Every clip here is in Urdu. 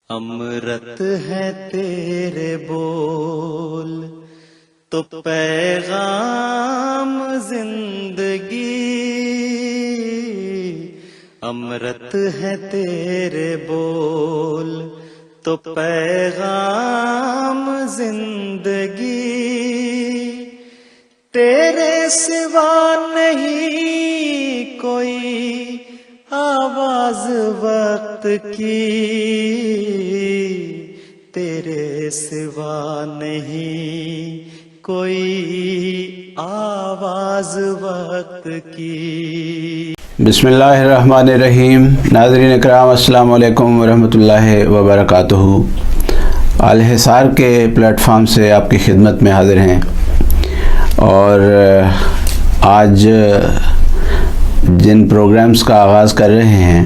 امرت ہے تیرے بول تو پیغام زندگی، امرت ہے تیرے بول تو پیغام زندگی، تیرے سوا نہیں کوئی آواز وقت کی، تیرے سوا نہیں کوئی آواز وقت کی۔ بسم اللہ الرحمن الرحیم۔ ناظرین اکرام السلام علیکم ورحمۃ اللہ وبرکاتہ۔ الحصار کے پلیٹ فارم سے آپ کی خدمت میں حاضر ہیں، اور آج جن پروگرامز کا آغاز کر رہے ہیں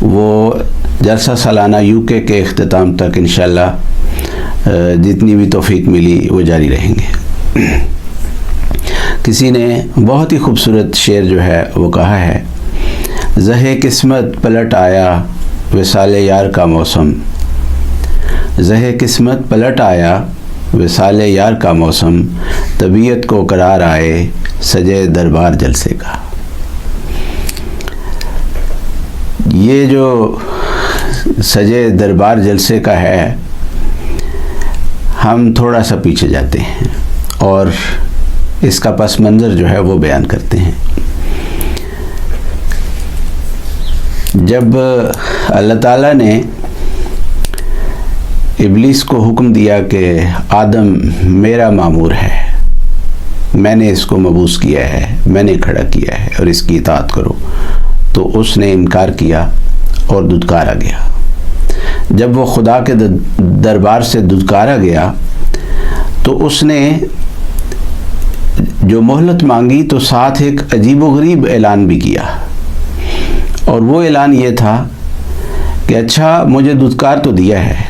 وہ جلسہ سالانہ UK کے اختتام تک انشاءاللہ جتنی بھی توفیق ملی وہ جاری رہیں گے۔ کسی نے بہت ہی خوبصورت شعر جو ہے وہ کہا ہے، زہِ قسمت پلٹ آیا وصال یار کا موسم، زہِ قسمت پلٹ آیا وصال یار کا موسم، طبیعت کو قرار آئے سجے دربار جلسے کا۔ یہ جو سجے دربار جلسے کا ہے، ہم تھوڑا سا پیچھے جاتے ہیں اور اس کا پس منظر جو ہے وہ بیان کرتے ہیں۔ جب اللہ تعالیٰ نے ابلیس کو حکم دیا کہ آدم میرا مامور ہے، میں نے اس کو مبعوث کیا ہے، میں نے کھڑا کیا ہے اور اس کی اطاعت کرو، تو اس نے انکار کیا اور دھتکارا گیا۔ جب وہ خدا کے دربار سے دھتکارا گیا تو اس نے جو مہلت مانگی تو ساتھ ایک عجیب و غریب اعلان بھی کیا، اور وہ اعلان یہ تھا کہ اچھا مجھے دھتکار تو دیا ہے،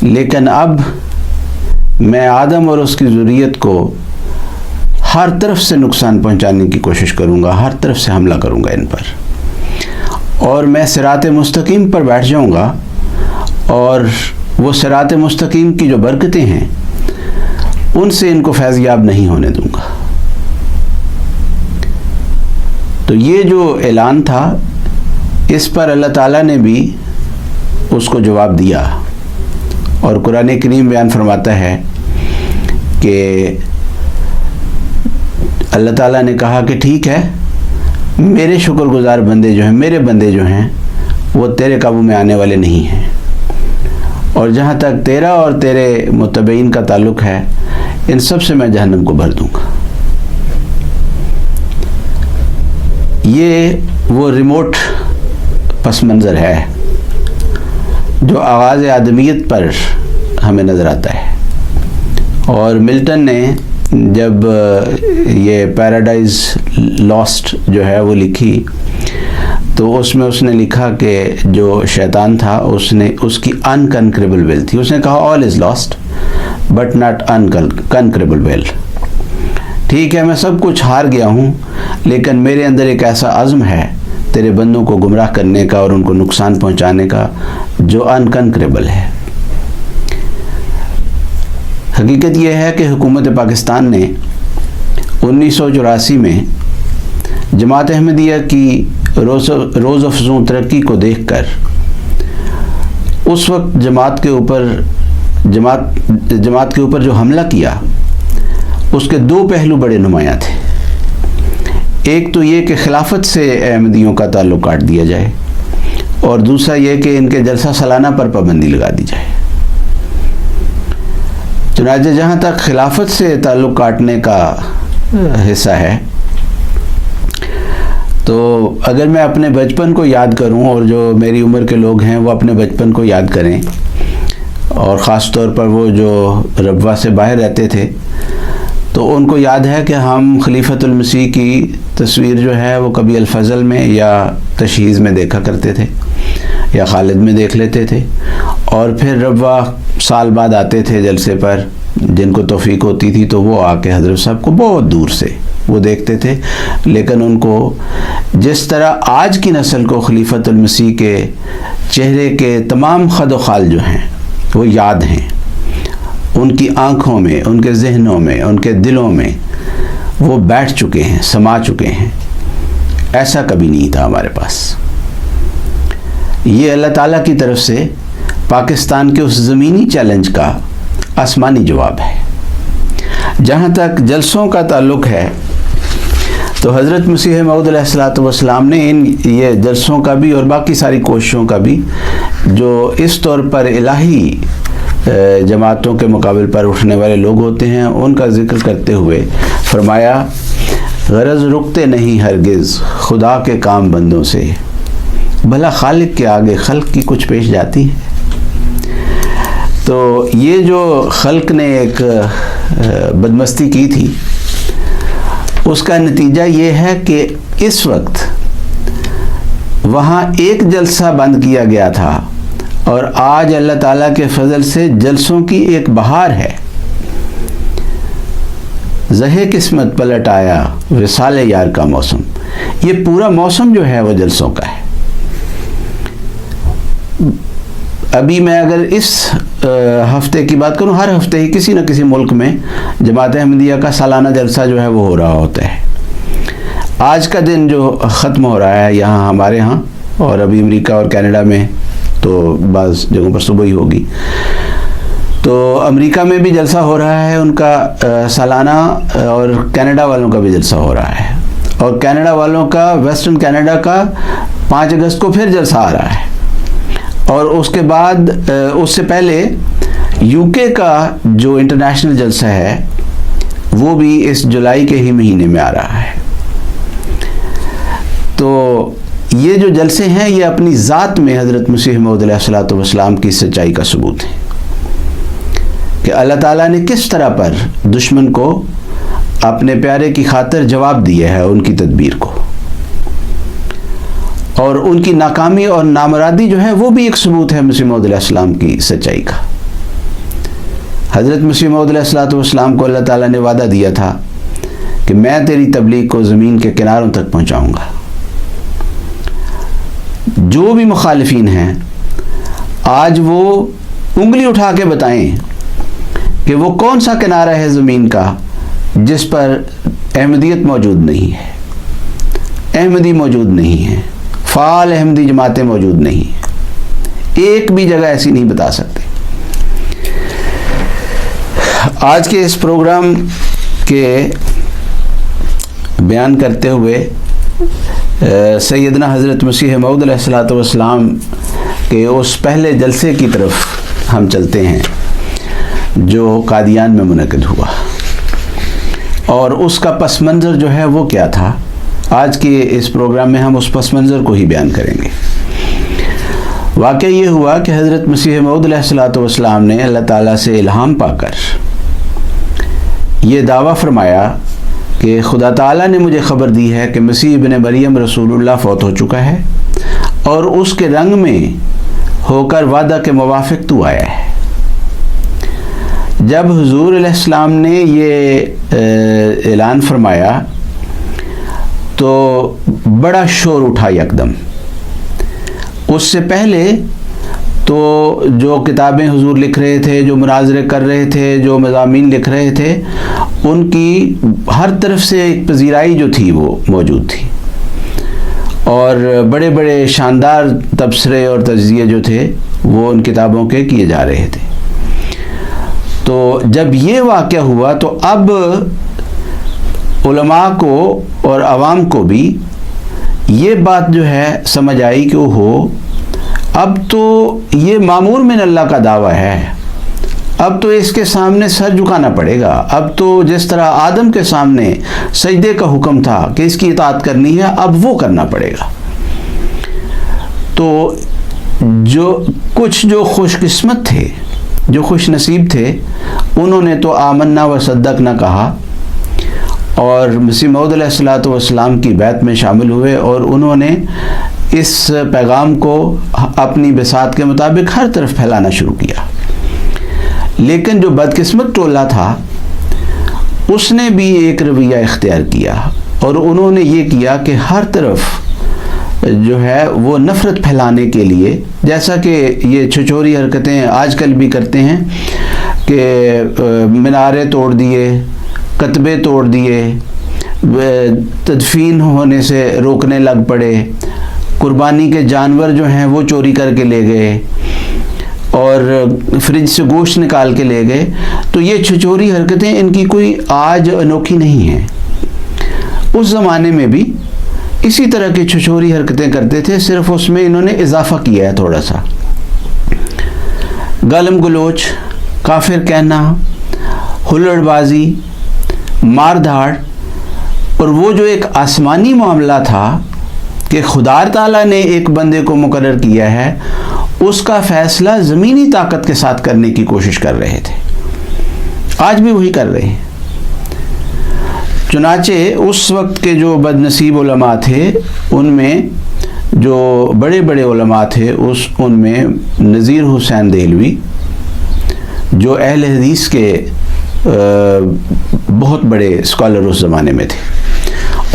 لیکن اب میں آدم اور اس کی ذریت کو ہر طرف سے نقصان پہنچانے کی کوشش کروں گا، ہر طرف سے حملہ کروں گا ان پر، اور میں صراط مستقیم پر بیٹھ جاؤں گا، اور وہ صراط مستقیم کی جو برکتیں ہیں ان سے ان کو فیضیاب نہیں ہونے دوں گا۔ تو یہ جو اعلان تھا اس پر اللہ تعالیٰ نے بھی اس کو جواب دیا، اور قرآن کریم بیان فرماتا ہے کہ اللہ تعالیٰ نے کہا کہ ٹھیک ہے، میرے شکر گزار بندے جو ہیں، میرے بندے جو ہیں وہ تیرے قابو میں آنے والے نہیں ہیں، اور جہاں تک تیرا اور تیرے متبعین کا تعلق ہے ان سب سے میں جہنم کو بھر دوں گا۔ یہ وہ ریموٹ پس منظر ہے جو آغاز آدمیت پر ہمیں نظر آتا ہے، اور ملٹن نے جب یہ پیراڈائز لاسٹ جو ہے وہ لکھی تو اس میں اس نے لکھا کہ جو شیطان تھا اس کی انکنکریبل ول تھی، اس نے کہا آل از لاسٹ بٹ ناٹ انکنکریبل ول۔ ٹھیک ہے میں سب کچھ ہار گیا ہوں، لیکن میرے اندر ایک ایسا عزم ہے تیرے بندوں کو گمراہ کرنے کا اور ان کو نقصان پہنچانے کا جو انکنکریبل ہے۔ حقیقت یہ ہے کہ حکومت پاکستان نے 1984 میں جماعت احمدیہ کی روز افزوں ترقی کو دیکھ کر اس وقت جماعت کے اوپر جو حملہ کیا اس کے دو پہلو بڑے نمایاں تھے۔ ایک تو یہ کہ خلافت سے احمدیوں کا تعلق کاٹ دیا جائے، اور دوسرا یہ کہ ان کے جلسہ سالانہ پر پابندی لگا دی جائے۔ چنانچہ جہاں تک خلافت سے تعلق کاٹنے کا حصہ ہے، تو اگر میں اپنے بچپن کو یاد کروں، اور جو میری عمر کے لوگ ہیں وہ اپنے بچپن کو یاد کریں، اور خاص طور پر وہ جو ربوہ سے باہر رہتے تھے، تو ان کو یاد ہے کہ ہم خلیفۃ المسیح کی تصویر جو ہے وہ کبھی الفضل میں یا تشہیز میں دیکھا کرتے تھے، یا خالد میں دیکھ لیتے تھے، اور پھر ربوہ سال بعد آتے تھے جلسے پر، جن کو توفیق ہوتی تھی تو وہ آ کے حضرت صاحب کو بہت دور سے وہ دیکھتے تھے، لیکن ان کو جس طرح آج کی نسل کو خلیفۃ المسیح کے چہرے کے تمام خد و خال جو ہیں وہ یاد ہیں، ان کی آنکھوں میں، ان کے ذہنوں میں، ان کے دلوں میں وہ بیٹھ چکے ہیں، سما چکے ہیں، ایسا کبھی نہیں تھا ہمارے پاس۔ یہ اللہ تعالیٰ کی طرف سے پاکستان کے اس زمینی چیلنج کا آسمانی جواب ہے۔ جہاں تک جلسوں کا تعلق ہے تو حضرت مسیح موعود علیہ الصلوۃ والسلام نے یہ جلسوں کا بھی اور باقی ساری کوششوں کا بھی جو اس طور پر الہی جماعتوں کے مقابل پر اٹھنے والے لوگ ہوتے ہیں ان کا ذکر کرتے ہوئے فرمایا، غرض رکتے نہیں ہرگز خدا کے کام بندوں سے، بھلا خالق کے آگے خلق کی کچھ پیش جاتی ہے۔ تو یہ جو خلق نے ایک بدمستی کی تھی اس کا نتیجہ یہ ہے کہ اس وقت وہاں ایک جلسہ بند کیا گیا تھا اور آج اللہ تعالیٰ کے فضل سے جلسوں کی ایک بہار ہے۔ زہے قسمت پلٹ آیا وصال یار کا موسم، یہ پورا موسم جو ہے وہ جلسوں کا ہے۔ ابھی میں اگر اس ہفتے کی بات کروں، ہر ہفتے ہی کسی نہ کسی ملک میں جماعت احمدیہ کا سالانہ جلسہ جو ہے وہ ہو رہا ہوتا ہے۔ آج کا دن جو ختم ہو رہا ہے یہاں ہمارے ہاں، اور ابھی امریکہ اور کینیڈا میں تو بعض جگہوں پر صبح ہی ہوگی، تو امریکہ میں بھی جلسہ ہو رہا ہے ان کا سالانہ، اور کینیڈا والوں کا بھی جلسہ ہو رہا ہے، اور کینیڈا والوں کا ویسٹرن کینیڈا کا 5 اگست کو پھر جلسہ آ رہا ہے، اور اس کے بعد اس سے پہلے یو کے کا جو انٹرنیشنل جلسہ ہے وہ بھی اس جولائی کے ہی مہینے میں آ رہا ہے۔ تو یہ جو جلسے ہیں یہ اپنی ذات میں حضرت مسیح موعود علیہ الصلوۃ والسلام کی سچائی کا ثبوت ہے کہ اللہ تعالیٰ نے کس طرح پر دشمن کو اپنے پیارے کی خاطر جواب دیا ہے ان کی تدبیر کو، اور ان کی ناکامی اور نامرادی جو ہے وہ بھی ایک ثبوت ہے مسیح موعود علیہ السلام کی سچائی کا۔ حضرت مسیح موعود علیہ الصلوۃ والسلام کو اللہ تعالیٰ نے وعدہ دیا تھا کہ میں تیری تبلیغ کو زمین کے کناروں تک پہنچاؤں گا۔ جو بھی مخالفین ہیں آج وہ انگلی اٹھا کے بتائیں کہ وہ کون سا کنارہ ہے زمین کا جس پر احمدیت موجود نہیں ہے، احمدی موجود نہیں ہے، فعال احمدی جماعتیں موجود نہیں ہیں، ایک بھی جگہ ایسی نہیں بتا سکتے۔ آج کے اس پروگرام کے بیان کرتے ہوئے سیدنا حضرت مسیح موعود علیہ الصلوۃ والسلام کے اس پہلے جلسے کی طرف ہم چلتے ہیں جو قادیان میں منعقد ہوا، اور اس کا پس منظر جو ہے وہ کیا تھا۔ آج کے اس پروگرام میں ہم اس پس منظر کو ہی بیان کریں گے۔ واقعہ یہ ہوا کہ حضرت مسیح موعود علیہ الصلوۃ والسلام نے اللہ تعالیٰ سے الہام پا کر یہ دعویٰ فرمایا کہ خدا تعالیٰ نے مجھے خبر دی ہے کہ مسیح ابن مریم رسول اللہ فوت ہو چکا ہے، اور اس کے رنگ میں ہو کر وعدہ کے موافق تو آیا ہے۔ جب حضور علیہ السلام نے یہ اعلان فرمایا تو بڑا شور اٹھا یکدم۔ اس سے پہلے تو جو کتابیں حضور لکھ رہے تھے، جو مناظرے کر رہے تھے، جو مضامین لکھ رہے تھے، ان کی ہر طرف سے ایک پذیرائی جو تھی وہ موجود تھی، اور بڑے بڑے شاندار تبصرے اور تجزیے جو تھے وہ ان کتابوں کے کیے جا رہے تھے۔ تو جب یہ واقعہ ہوا تو اب علماء کو اور عوام کو بھی یہ بات جو ہے سمجھ آئی کہ اب تو یہ معمور من اللہ کا دعویٰ ہے، اب تو اس کے سامنے سر جھکانا پڑے گا۔ اب تو جس طرح آدم کے سامنے سجدے کا حکم تھا کہ اس کی اطاعت کرنی ہے، اب وہ کرنا پڑے گا۔ تو جو خوش قسمت تھے، جو خوش نصیب تھے، انہوں نے تو آمنا و صدقنا کہا اور مسیح موعود علیہ الصلوۃ والسلام کی بیعت میں شامل ہوئے، اور انہوں نے اس پیغام کو اپنی بساط کے مطابق ہر طرف پھیلانا شروع کیا۔ لیکن جو بدقسمت ٹولہ تھا اس نے بھی ایک رویہ اختیار کیا اور انہوں نے یہ کیا کہ ہر طرف جو ہے وہ نفرت پھیلانے کے لیے، جیسا کہ یہ چھچوری حرکتیں آج کل بھی کرتے ہیں کہ مینارے توڑ دیے، کتبے توڑ دیے، تدفین ہونے سے روکنے لگ پڑے، قربانی کے جانور جو ہیں وہ چوری کر کے لے گئے اور فریج سے گوشت نکال کے لے گئے. تو یہ چھچوری حرکتیں ان کی کوئی آج انوکھی نہیں ہیں. اس زمانے میں بھی اسی طرح کی چھچوری حرکتیں کرتے تھے، صرف اس میں انہوں نے اضافہ کیا ہے تھوڑا سا. گالم گلوچ، کافر کہنا، ہلڑ بازی، مار دھاڑ، اور وہ جو ایک آسمانی معاملہ تھا کہ خدا تعالیٰ نے ایک بندے کو مقرر کیا ہے، اس کا فیصلہ زمینی طاقت کے ساتھ کرنے کی کوشش کر رہے تھے. آج بھی وہی کر رہے ہیں. چنانچہ اس وقت کے جو بد نصیب علماء تھے، ان میں جو بڑے بڑے علماء تھے، ان میں نذیر حسین دہلوی جو اہل حدیث کے بہت بڑے اسکالر اس زمانے میں تھے،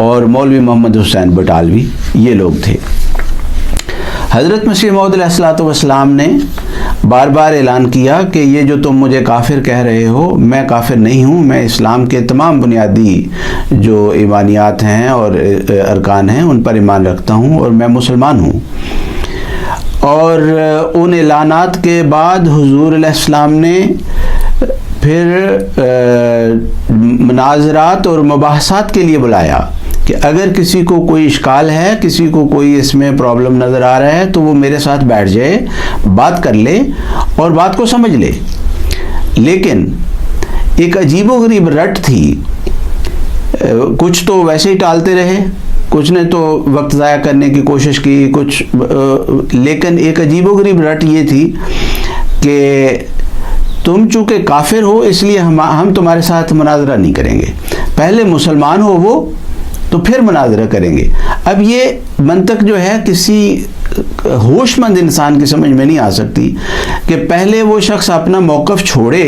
اور مولوی محمد حسین بٹالوی، یہ لوگ تھے. حضرت مسیح موعود علیہ الصلوۃ والسلام نے بار بار اعلان کیا کہ یہ جو تم مجھے کافر کہہ رہے ہو، میں کافر نہیں ہوں، میں اسلام کے تمام بنیادی جو ایمانیات ہیں اور ارکان ہیں ان پر ایمان رکھتا ہوں اور میں مسلمان ہوں. اور ان اعلانات کے بعد حضور علیہ السلام نے پھر مناظرات اور مباحثات کے لیے بلایا کہ اگر کسی کو کوئی اشکال ہے، کسی کو کوئی اس میں پرابلم نظر آ رہا ہے تو وہ میرے ساتھ بیٹھ جائے، بات کر لے اور بات کو سمجھ لے. لیکن ایک عجیب و غریب رٹ تھی. کچھ تو ویسے ہی ٹالتے رہے، کچھ نے تو وقت ضائع کرنے کی کوشش کی، لیکن ایک عجیب و غریب رٹ یہ تھی کہ تم چونکہ کافر ہو اس لیے ہم تمہارے ساتھ مناظرہ نہیں کریں گے، پہلے مسلمان ہو وہ تو پھر مناظرہ کریں گے. اب یہ منطق جو ہے کسی ہوش مند انسان کی سمجھ میں نہیں آ سکتی کہ پہلے وہ شخص اپنا موقف چھوڑے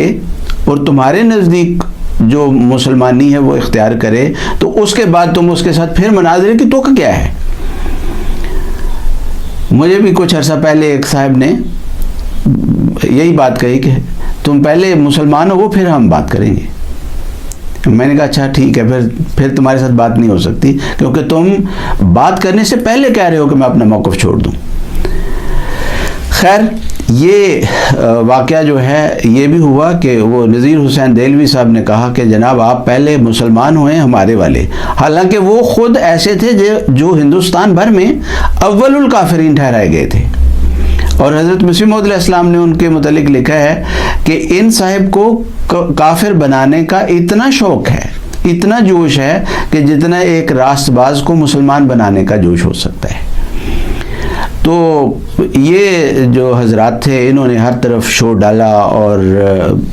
اور تمہارے نزدیک جو مسلمانی ہے وہ اختیار کرے، تو اس کے بعد تم اس کے ساتھ پھر مناظرے کی توقع کیا ہے. مجھے بھی کچھ عرصہ پہلے ایک صاحب نے یہی بات کہی کہ تم پہلے مسلمان ہو وہ پھر ہم بات کریں گے. میں نے کہا اچھا ٹھیک ہے، پھر تمہارے ساتھ بات نہیں ہو سکتی، کیونکہ تم بات کرنے سے پہلے کہہ رہے ہو کہ میں اپنا موقف چھوڑ دوں. خیر، یہ واقعہ جو ہے یہ بھی ہوا کہ وہ نذیر حسین دہلوی صاحب نے کہا کہ جناب آپ پہلے مسلمان ہوئے ہمارے والے، حالانکہ وہ خود ایسے تھے جو ہندوستان بھر میں اول الکافرین ٹھہرائے گئے تھے. اور حضرت مسیح موعود علیہ السلام نے ان کے متعلق لکھا ہے کہ ان صاحب کو کافر بنانے کا اتنا شوق ہے، اتنا جوش ہے کہ جتنا ایک راست باز کو مسلمان بنانے کا جوش ہو سکتا ہے. تو یہ جو حضرات تھے انہوں نے ہر طرف شور ڈالا اور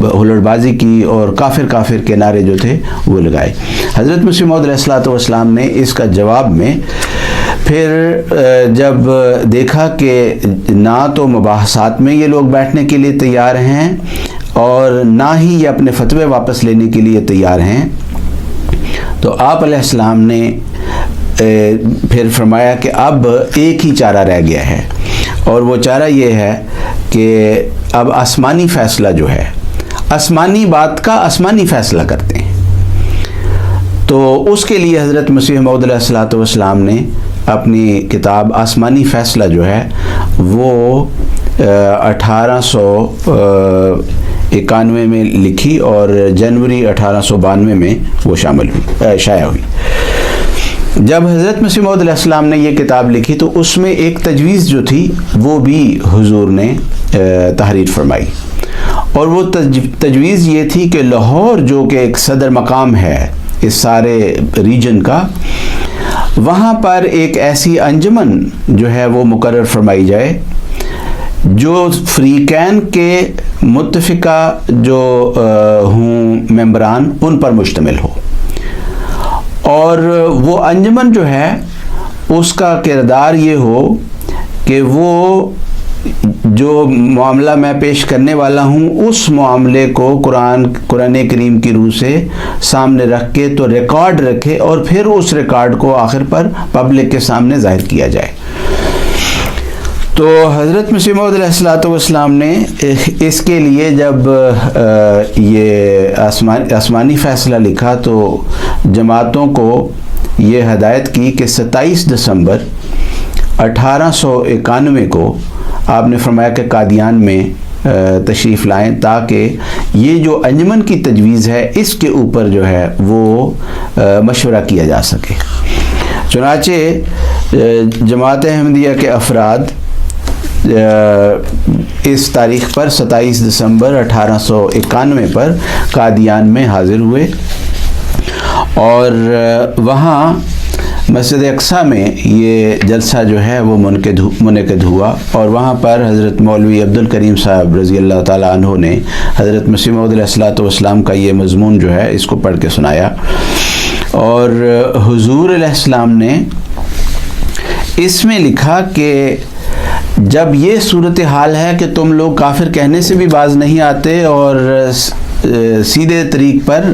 ہلڑ بازی کی اور کافر کے نعرے جو تھے وہ لگائے. حضرت مسیح موعود علیہ السلام نے اس کا جواب میں پھر جب دیکھا کہ نہ تو مباحثات میں یہ لوگ بیٹھنے کے لیے تیار ہیں اور نہ ہی یہ اپنے فتوے واپس لینے کے لیے تیار ہیں، تو آپ علیہ السلام نے پھر فرمایا کہ اب ایک ہی چارہ رہ گیا ہے، اور وہ چارہ یہ ہے کہ اب آسمانی فیصلہ جو ہے، آسمانی بات کا آسمانی فیصلہ کرتے ہیں. تو اس کے لیے حضرت مسیح موعود علیہ السلام نے اپنی کتاب آسمانی فیصلہ جو ہے وہ 1891 میں لکھی اور جنوری 1892 میں وہ شائع ہوئی. جب حضرت مسیح موعود علیہ السلام نے یہ کتاب لکھی تو اس میں ایک تجویز جو تھی وہ بھی حضور نے تحریر فرمائی، اور وہ تجویز یہ تھی کہ لاہور جو کہ ایک صدر مقام ہے اس سارے ریجن کا، وہاں پر ایک ایسی انجمن جو ہے وہ مقرر فرمائی جائے جو فریقین کے متفقہ جو ہوں ممبران ان پر مشتمل ہو، اور وہ انجمن جو ہے اس کا کردار یہ ہو کہ وہ جو معاملہ میں پیش کرنے والا ہوں اس معاملے کو قرآن کریم کی روح سے سامنے رکھ کے تو ریکارڈ رکھے اور پھر اس ریکارڈ کو آخر پر پبلک کے سامنے ظاہر کیا جائے۔ تو حضرت مسیح موعود علیہ السلام نے اس کے لیے جب یہ آسمانی فیصلہ لکھا تو جماعتوں کو یہ ہدایت کی کہ 27 دسمبر 1891 کو آپ نے فرمایا کہ قادیان میں تشریف لائیں تاکہ یہ جو انجمن کی تجویز ہے اس کے اوپر جو ہے وہ مشورہ کیا جا سکے۔ چنانچہ جماعت احمدیہ کے افراد اس تاریخ پر 27 دسمبر 1891 پر قادیان میں حاضر ہوئے اور وہاں مسجد اقصیٰ میں یہ جلسہ جو ہے وہ منعقد ہوا اور وہاں پر حضرت مولوی عبد الکریم صاحب رضی اللہ تعالیٰ عنہ نے حضرت مسیح موعود علیہ السلام کا یہ مضمون جو ہے اس کو پڑھ کے سنایا، اور حضور علیہ السلام نے اس میں لکھا کہ جب یہ صورتحال ہے کہ تم لوگ کافر کہنے سے بھی باز نہیں آتے اور سیدھے طریق پر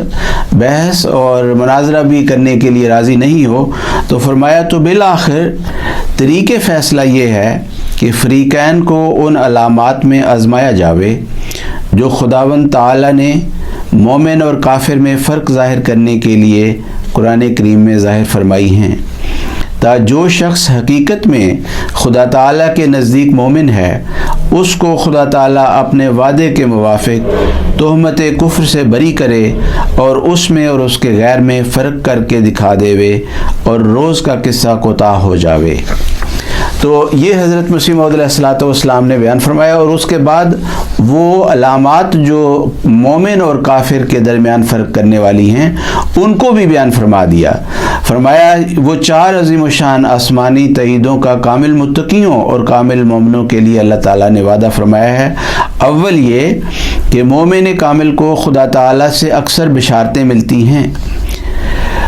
بحث اور مناظرہ بھی کرنے کے لیے راضی نہیں ہو، تو فرمایا تو بالآخر طریق فیصلہ یہ ہے کہ فریقین کو ان علامات میں آزمایا جاوے جو خداوند تعالی نے مومن اور کافر میں فرق ظاہر کرنے کے لیے قرآن کریم میں ظاہر فرمائی ہیں، تا جو شخص حقیقت میں خدا تعالیٰ کے نزدیک مومن ہے اس کو خدا تعالیٰ اپنے وعدے کے موافق تہمت کفر سے بری کرے اور اس میں اور اس کے غیر میں فرق کر کے دکھا دیوے اور روز کا قصہ کوتاہ ہو جاوے۔ تو یہ حضرت مسیح موعود علیہ السلام نے بیان فرمایا، اور اس کے بعد وہ علامات جو مومن اور کافر کے درمیان فرق کرنے والی ہیں ان کو بھی بیان فرما دیا۔ فرمایا وہ 4 عظیم الشان آسمانی تعییدوں کا کامل متقیوں اور کامل مومنوں کے لیے اللہ تعالیٰ نے وعدہ فرمایا ہے۔ اول یہ کہ مومن کامل کو خدا تعالیٰ سے اکثر بشارتیں ملتی ہیں،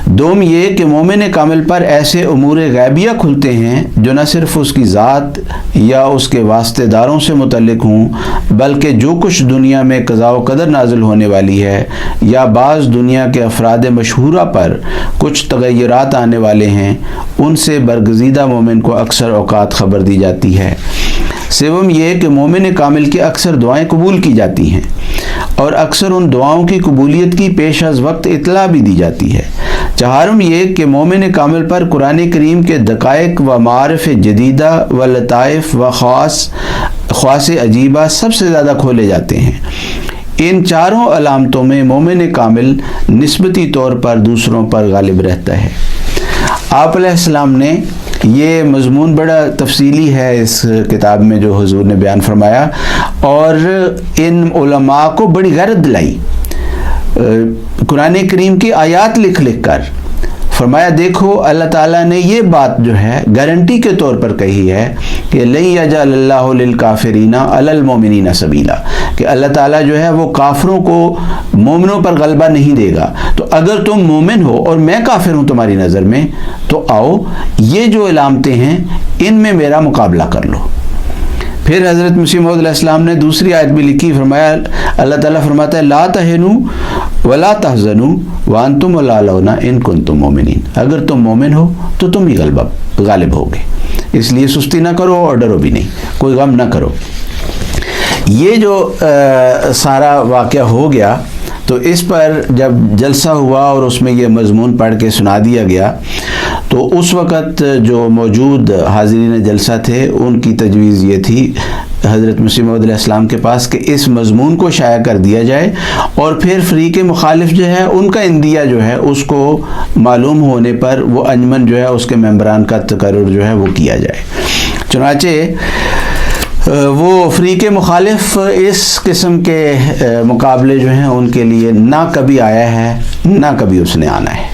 دوم یہ کہ مومن کامل پر ایسے امور غیبیہ کھلتے ہیں جو نہ صرف اس کی ذات یا اس کے واسطے داروں سے متعلق ہوں بلکہ جو کچھ دنیا میں قضاء و قدر نازل ہونے والی ہے یا بعض دنیا کے افراد مشہورہ پر کچھ تغیرات آنے والے ہیں ان سے برگزیدہ مومن کو اکثر اوقات خبر دی جاتی ہے۔ سوم یہ کہ مومن کامل کی اکثر دعائیں قبول کی جاتی ہیں اور اکثر ان دعاؤں کی قبولیت کی پیش از وقت اطلاع بھی دی جاتی ہے۔ چہارم یہ کہ مومن کامل پر قرآن کریم کے دقائق و معارف جدیدہ و لطائف و خواص عجیبہ سب سے زیادہ کھولے جاتے ہیں۔ ان 4 علامتوں میں مومن کامل نسبتی طور پر دوسروں پر غالب رہتا ہے۔ آپ علیہ السلام نے یہ مضمون بڑا تفصیلی ہے اس کتاب میں جو حضور نے بیان فرمایا، اور ان علماء کو بڑی غیرت دلائی، قرآن کریم کی آیات لکھ کر فرمایا دیکھو اللہ تعالیٰ نے یہ بات جو ہے گارنٹی کے طور پر کہی ہے کہ لن یجعل اللہ للکافرین علی المؤمنین سبیلا، کہ اللہ تعالیٰ جو ہے وہ کافروں کو مومنوں پر غلبہ نہیں دے گا۔ تو اگر تم مومن ہو اور میں کافر ہوں تمہاری نظر میں تو آؤ یہ جو علامتیں ہیں ان میں میرا مقابلہ کر لو۔ پھر حضرت مسیح موعود علیہ السلام نے دوسری آیت بھی لکھی، فرمایا اللہ تعالیٰ فرماتا ہے لا تہنوا ولا تحزنوا وانتم الاعلون ان کنتم مومنین، اگر تم مومن ہو تو تم ہی غالب ہوگے، اس لیے سستی نہ کرو اور ڈرو بھی نہیں، کوئی غم نہ کرو۔ یہ جو سارا واقعہ ہو گیا تو اس پر جب جلسہ ہوا اور اس میں یہ مضمون پڑھ کے سنا دیا گیا تو اس وقت جو موجود حاضرین جلسہ تھے ان کی تجویز یہ تھی حضرت مسیح موعود علیہ السلام کے پاس کہ اس مضمون کو شائع کر دیا جائے اور پھر فریق مخالف جو ہے ان کا اندیہ جو ہے اس کو معلوم ہونے پر وہ انجمن جو ہے اس کے ممبران کا تقرر جو ہے وہ کیا جائے۔ چنانچہ وہ فریق مخالف اس قسم کے مقابلے جو ہیں ان کے لیے نہ کبھی آیا ہے نہ کبھی اس نے آنا ہے،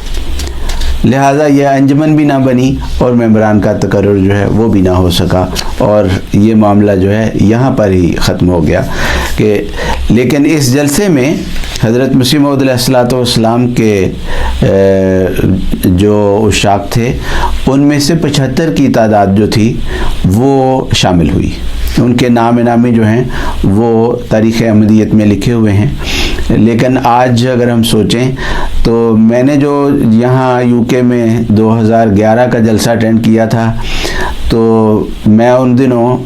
لہٰذا یہ انجمن بھی نہ بنی اور ممبران کا تقرر جو ہے وہ بھی نہ ہو سکا۔ اور یہ معاملہ جو ہے یہاں پر ہی ختم ہو گیا کہ لیکن اس جلسے میں حضرت مسیح موعود علیہ الصلوۃ والسلام کے جو عشاق تھے ان میں سے 75 کی تعداد جو تھی وہ شامل ہوئی. ان کے نام نامی جو ہیں وہ تاریخ احمدیت میں لکھے ہوئے ہیں. لیکن آج اگر ہم سوچیں تو میں نے جو یہاں یو کے میں 2011 کا جلسہ اٹینڈ کیا تھا تو میں ان دنوں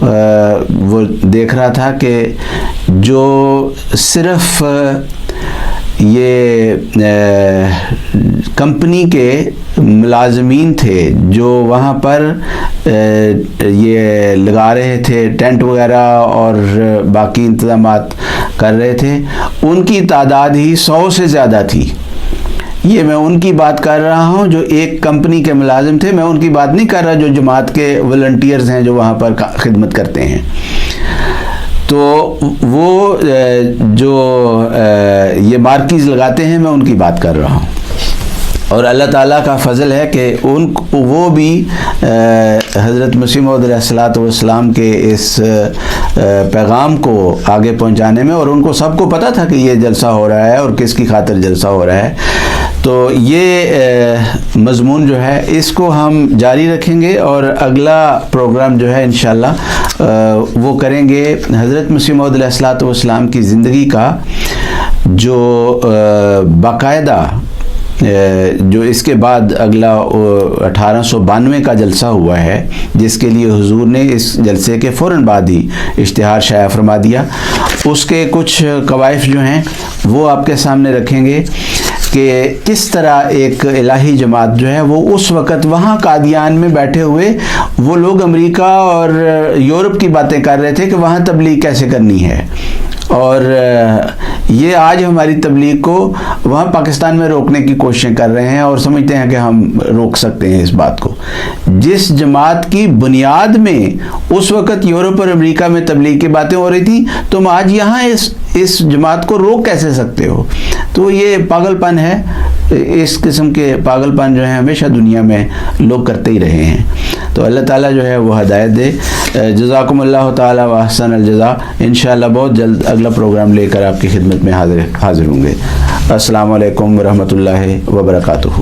وہ دیکھ رہا تھا کہ جو صرف یہ کمپنی کے ملازمین تھے جو وہاں پر یہ لگا رہے تھے ٹینٹ وغیرہ اور باقی انتظامات کر رہے تھے، ان کی تعداد ہی 100 سے زیادہ تھی. یہ میں ان کی بات کر رہا ہوں جو ایک کمپنی کے ملازم تھے، میں ان کی بات نہیں کر رہا جو جماعت کے والنٹیئرز ہیں جو وہاں پر خدمت کرتے ہیں. تو وہ جو یہ مارکیز لگاتے ہیں میں ان کی بات کر رہا ہوں. اور اللہ تعالیٰ کا فضل ہے کہ وہ بھی حضرت مسیح موعود علیہ الصلوۃ والسلام کے اس پیغام کو آگے پہنچانے میں، اور ان کو سب کو پتہ تھا کہ یہ جلسہ ہو رہا ہے اور کس کی خاطر جلسہ ہو رہا ہے. تو یہ مضمون جو ہے اس کو ہم جاری رکھیں گے اور اگلا پروگرام جو ہے انشاءاللہ وہ کریں گے حضرت مسیح موعود علیہ الصلوۃ والسلام کی زندگی کا جو باقاعدہ جو اس کے بعد اگلا 1892 کا جلسہ ہوا ہے جس کے لیے حضور نے اس جلسے کے فوراً بعد ہی اشتہار شائع فرما دیا. اس کے کچھ قوائف جو ہیں وہ آپ کے سامنے رکھیں گے کہ کس طرح ایک الہی جماعت جو ہے وہ اس وقت وہاں قادیان میں بیٹھے ہوئے وہ لوگ امریکہ اور یورپ کی باتیں کر رہے تھے کہ وہاں تبلیغ کیسے کرنی ہے، اور یہ آج ہماری تبلیغ کو وہاں پاکستان میں روکنے کی کوششیں کر رہے ہیں اور سمجھتے ہیں کہ ہم روک سکتے ہیں اس بات کو. جس جماعت کی بنیاد میں اس وقت یورپ اور امریکہ میں تبلیغ کی باتیں ہو رہی تھیں، تم آج یہاں اس جماعت کو روک کیسے سکتے ہو؟ تو یہ پاگل پن ہے. اس قسم کے پاگل پن جو ہے ہمیشہ دنیا میں لوگ کرتے ہی رہے ہیں. تو اللہ تعالیٰ جو ہے وہ ہدایت دے. جزاکم اللہ تعالیٰ و احسن الجزا. انشاءاللہ بہت جلد اگلا پروگرام لے کر آپ کی خدمت میں حاضر ہوں گے. السلام علیکم ورحمۃ اللہ وبرکاتہ.